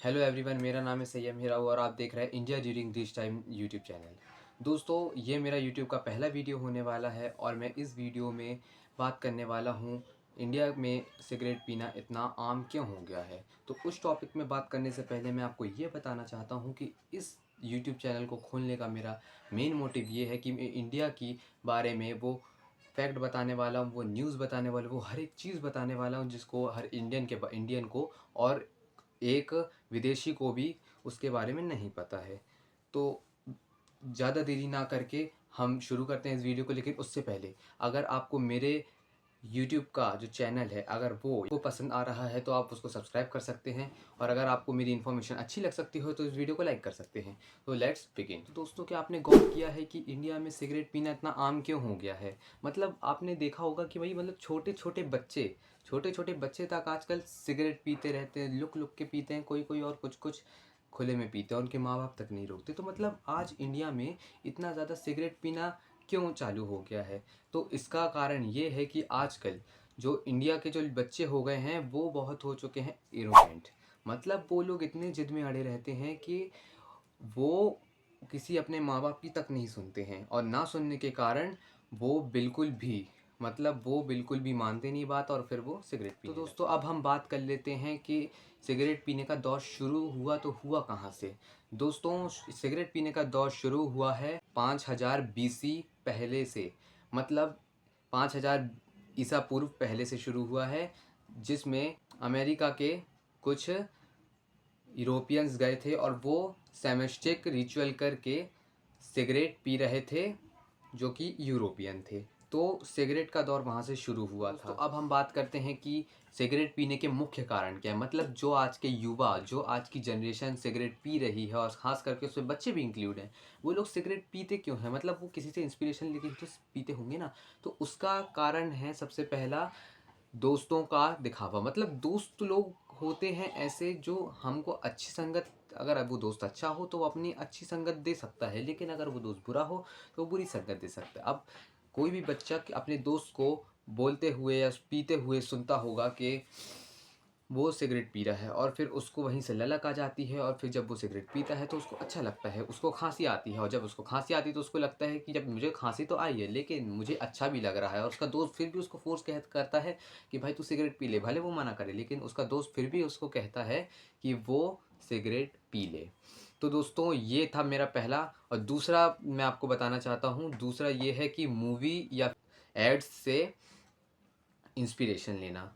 Hello everyone, मेरा नाम है सैयम हीरा और आप देख रहे हैं India during this time YouTube channel. दोस्तों, ये मेरा यूट्यूब का पहला वीडियो होने वाला है और मैं इस वीडियो में बात करने वाला हूँ इंडिया में सिगरेट पीना इतना आम क्यों हो गया है। तो उस टॉपिक में बात करने से पहले मैं आपको ये बताना चाहता हूँ कि इस यूट्यूब चैनल को खोलने का मेरा मेन मोटिव ये है कि मैं इंडिया की बारे में वो फैक्ट बताने वाला हूँ, वो न्यूज़ बताने वाला हूँ, वो हर एक चीज़ बताने वाला हूँ जिसको हर इंडियन को और एक विदेशी को भी उसके बारे में नहीं पता है। तो ज़्यादा देरी ना करके हम शुरू करते हैं इस वीडियो को। लेकिन उससे पहले अगर आपको मेरे यूट्यूब का जो चैनल है अगर वो आपको पसंद आ रहा है तो आप उसको सब्सक्राइब कर सकते हैं, और अगर आपको मेरी इन्फॉर्मेशन अच्छी लग सकती हो तो इस वीडियो को लाइक कर सकते हैं। तो लेट्स बिगिन। तो दोस्तों, क्या आपने गौर किया है कि इंडिया में सिगरेट पीना इतना आम क्यों हो गया है? मतलब आपने देखा होगा कि भाई मतलब छोटे छोटे बच्चे तक आजकल सिगरेट पीते रहते हैं, लुक लुक के पीते हैं, कोई कोई और कुछ कुछ खुले में पीते हैं, उनके माँ बाप तक नहीं रोकते। तो मतलब आज इंडिया में इतना ज़्यादा सिगरेट पीना क्यों चालू हो गया है? तो इसका कारण ये है कि आजकल जो इंडिया के जो बच्चे हो गए हैं वो बहुत हो चुके हैं इनोसेंट। मतलब वो लोग इतने जिद में अड़े रहते हैं कि वो किसी अपने माँ बाप की तक नहीं सुनते हैं, और ना सुनने के कारण वो बिल्कुल भी मानते नहीं बात, और फिर वो सिगरेट पीने लगते हैं। तो दोस्तों, अब हम बात कर लेते हैं कि सिगरेट पीने का दौर शुरू हुआ तो हुआ कहाँ से। दोस्तों, सिगरेट पीने का दौर शुरू हुआ है 5000 बीसी पहले से। मतलब 5000 ईसा पूर्व पहले से शुरू हुआ है, जिसमें अमेरिका के कुछ यूरोपियंस गए थे और वो सेमेस्टिक रिचुअल करके सिगरेट पी रहे थे, जो कि यूरोपियन थे। तो सिगरेट का दौर वहाँ से शुरू हुआ था। तो अब हम बात करते हैं कि सिगरेट पीने के मुख्य कारण क्या है। मतलब जो आज के युवा, जो आज की जनरेशन सिगरेट पी रही है, और ख़ास करके उसमें बच्चे भी इंक्लूड हैं, वो लोग सिगरेट पीते क्यों हैं? मतलब वो किसी से इंस्पिरेशन लेके तो पीते होंगे ना। तो उसका कारण है सबसे पहला दोस्तों का दिखावा। मतलब दोस्त लोग होते हैं ऐसे जो हमको अच्छी संगत, अगर वो दोस्त अच्छा हो तो वो अपनी अच्छी संगत दे सकता है, लेकिन अगर वो दोस्त बुरा हो तो वो बुरी संगत दे सकता है। अब कोई भी बच्चा अपने दोस्त को बोलते हुए या पीते हुए सुनता होगा कि वो सिगरेट पी रहा है, और फिर उसको वहीं से ललक आ जाती है, और फिर जब वो सिगरेट पीता है तो उसको अच्छा लगता है, उसको खांसी आती है, और जब उसको खांसी आती है तो उसको लगता है कि जब मुझे खांसी तो आई है लेकिन मुझे अच्छा भी लग रहा है, और उसका दोस्त फिर भी उसको फोर्स करता है कि भाई तू सिगरेट पी ले। भले वो मना करे, लेकिन उसका दोस्त फिर भी उसको कहता है कि वो सिगरेट पी ले। तो दोस्तों, ये था मेरा पहला। और दूसरा मैं आपको बताना चाहता हूँ, दूसरा ये है कि मूवी या एड्स से इंस्पिरेशन लेना।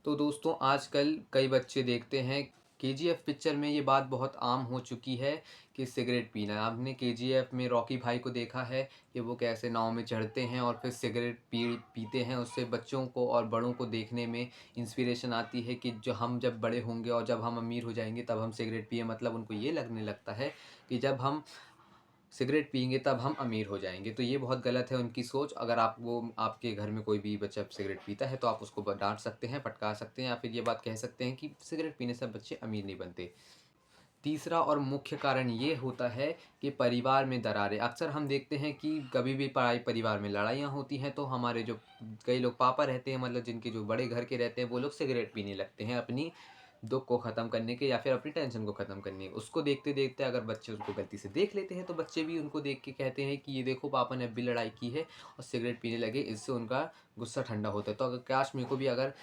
तो दोस्तों, आजकल कई बच्चे देखते हैं, केजीएफ पिक्चर में ये बात बहुत आम हो चुकी है कि सिगरेट पीना। आपने केजीएफ में रॉकी भाई को देखा है कि वो कैसे नाव में चढ़ते हैं और फिर सिगरेट पीते हैं। उससे बच्चों को और बड़ों को देखने में इंस्पिरेशन आती है कि जो हम जब बड़े होंगे और जब हम अमीर हो जाएंगे तब हम सिगरेट पिए। मतलब उनको ये लगने लगता है कि जब हम सिगरेट पिएंगे तब हम अमीर हो जाएंगे। तो ये बहुत गलत है उनकी सोच। अगर आपके घर में कोई भी बच्चा सिगरेट पीता है तो आप उसको डांट सकते हैं, फटकार सकते हैं, या फिर ये बात कह सकते हैं कि सिगरेट पीने से बच्चे अमीर नहीं बनते। तीसरा और मुख्य कारण ये होता है कि परिवार में दरारें। अक्सर हम देखते हैं कि कभी भी परिवार में लड़ाइयाँ होती हैं तो हमारे जो कई लोग पापा रहते हैं, मतलब जिनके जो बड़े घर के रहते हैं, वो लोग सिगरेट पीने लगते हैं अपनी दुख को ख़त्म करने के या फिर अपनी टेंशन को ख़त्म करने के। उसको देखते देखते अगर बच्चे उनको गलती से देख लेते हैं तो बच्चे भी उनको देख के कहते हैं कि ये देखो पापा ने अब भी लड़ाई की है और सिगरेट पीने लगे, इससे उनका गुस्सा ठंडा होता है। तो अगर काश मेरे को भी अगर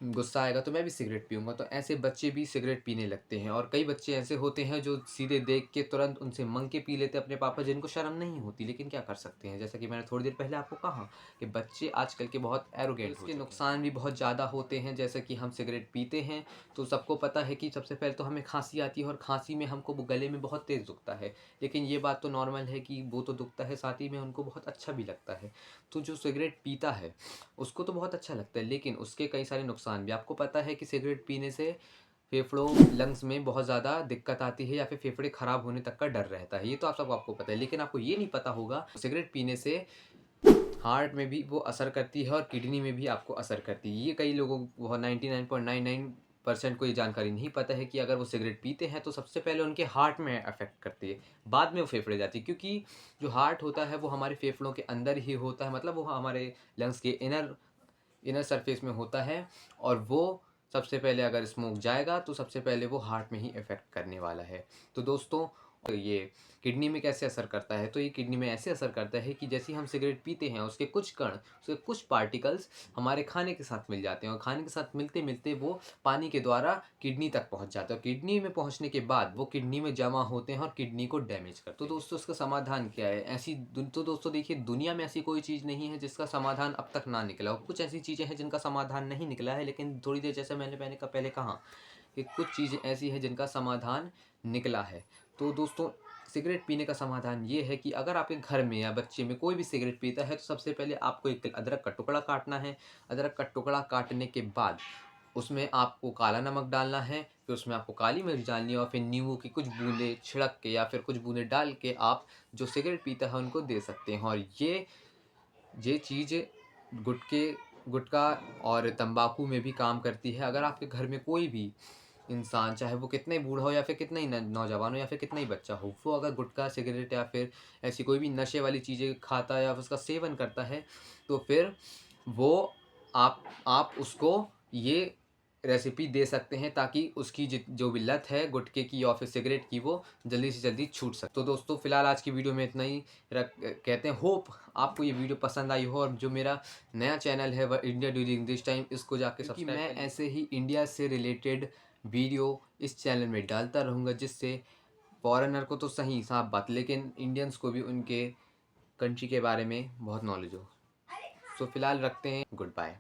गुस्सा आएगा तो मैं भी सिगरेट पीऊँगा। तो ऐसे बच्चे भी सिगरेट पीने लगते हैं। और कई बच्चे ऐसे होते हैं जो सीधे देख के तुरंत उनसे माँग के पी लेते हैं अपने पापा, जिनको शर्म नहीं होती, लेकिन क्या कर सकते हैं। जैसा कि मैंने थोड़ी देर पहले आपको कहा कि बच्चे आजकल के बहुत एरोगेंट हो चुके हैं। इसके नुकसान भी बहुत ज़्यादा होते हैं। जैसे कि हम सिगरेट पीते हैं तो सबको पता है कि सबसे पहले तो हमें खाँसी आती है, और खाँसी में हमको गले में बहुत तेज़ दुखता है। लेकिन ये बात तो नॉर्मल है कि वो तो दुखता है, साथ ही में उनको बहुत अच्छा भी लगता है। तो जो सिगरेट पीता है उसको तो बहुत अच्छा लगता है, लेकिन उसके कई सारे नुकसान भी। आपको पता है कि सिगरेट पीने से फेफड़ों लंग्स में बहुत ज़्यादा दिक्कत आती है, या फिर फेफड़े ख़राब होने तक का डर रहता है। ये तो आपको पता है, लेकिन आपको ये नहीं पता होगा सिगरेट पीने से हार्ट में भी वो असर करती है और किडनी में भी आपको असर करती है। ये कई लोगों को 99.99% को ये जानकारी नहीं पता है कि अगर वो सिगरेट पीते हैं तो सबसे पहले उनके हार्ट में अफेक्ट करती है, बाद में वो फेफड़े जाती है। क्योंकि जो हार्ट होता है वो हमारे फेफड़ों के अंदर ही होता है, मतलब वो हमारे लंग्स के इनर सरफेस में होता है, और वो सबसे पहले अगर स्मोक जाएगा तो सबसे पहले वो हार्ट में ही इफ़ेक्ट करने वाला है। तो दोस्तों ये किडनी में कैसे असर करता है, तो ये किडनी में ऐसे असर करता है कि जैसे ही हम सिगरेट पीते हैं उसके कुछ कण, उसके कुछ पार्टिकल्स हमारे खाने के साथ मिल जाते हैं और खाने के साथ मिलते मिलते वो पानी के द्वारा किडनी तक पहुंच जाते हैं और किडनी में पहुंचने के बाद वो किडनी में जमा होते हैं और किडनी को डैमेज करते हैं। तो दोस्तों इसका समाधान क्या है? तो दोस्तों देखिए, दुनिया में ऐसी कोई चीज़ नहीं है जिसका समाधान अब तक ना निकला हो। कुछ ऐसी चीज़ें हैं जिनका समाधान नहीं निकला है, लेकिन थोड़ी देर जैसे मैंने पहले कहा कि कुछ चीज़ें ऐसी हैं जिनका समाधान निकला है। तो दोस्तों सिगरेट पीने का समाधान ये है कि अगर आपके घर में या बच्चे में कोई भी सिगरेट पीता है तो सबसे पहले आपको एक अदरक का टुकड़ा काटना है। अदरक का टुकड़ा काटने के बाद उसमें आपको काला नमक डालना है, फिर उसमें आपको काली मिर्च डालनी है और फिर नींबू की कुछ बूंदें छिड़क के या फिर कुछ बूंदें डाल के आप जो सिगरेट पीता है उनको दे सकते हैं। और ये चीज़ गुटखे गुटखा और तंबाकू में भी काम करती है। अगर आपके घर में कोई भी इंसान, चाहे वो कितना ही बूढ़ा हो या फिर कितना ही नौजवान हो या फिर कितना ही बच्चा हो, वो अगर गुटखा, सिगरेट या फिर ऐसी कोई भी नशे वाली चीज़ें खाता है या उसका सेवन करता है, तो फिर वो आप उसको ये रेसिपी दे सकते हैं ताकि उसकी जो भी लत है गुटखे की या फिर सिगरेट की वो जल्दी से जल्दी छूट सके। तो दोस्तों फिलहाल आज की वीडियो में इतना ही कहते हैं। होप आपको ये वीडियो पसंद आई हो और जो मेरा नया चैनल है वह इंडिया ड्यूरिंग दिस टाइम, इसको जाके सब्सक्राइब करें। मैं ऐसे ही इंडिया से रिलेटेड वीडियो इस चैनल में डालता रहूँगा जिससे फॉरेनर को तो सही साफ बात, लेकिन इंडियंस को भी उनके कंट्री के बारे में बहुत नॉलेज हो। तो फिलहाल रखते हैं, गुड बाय।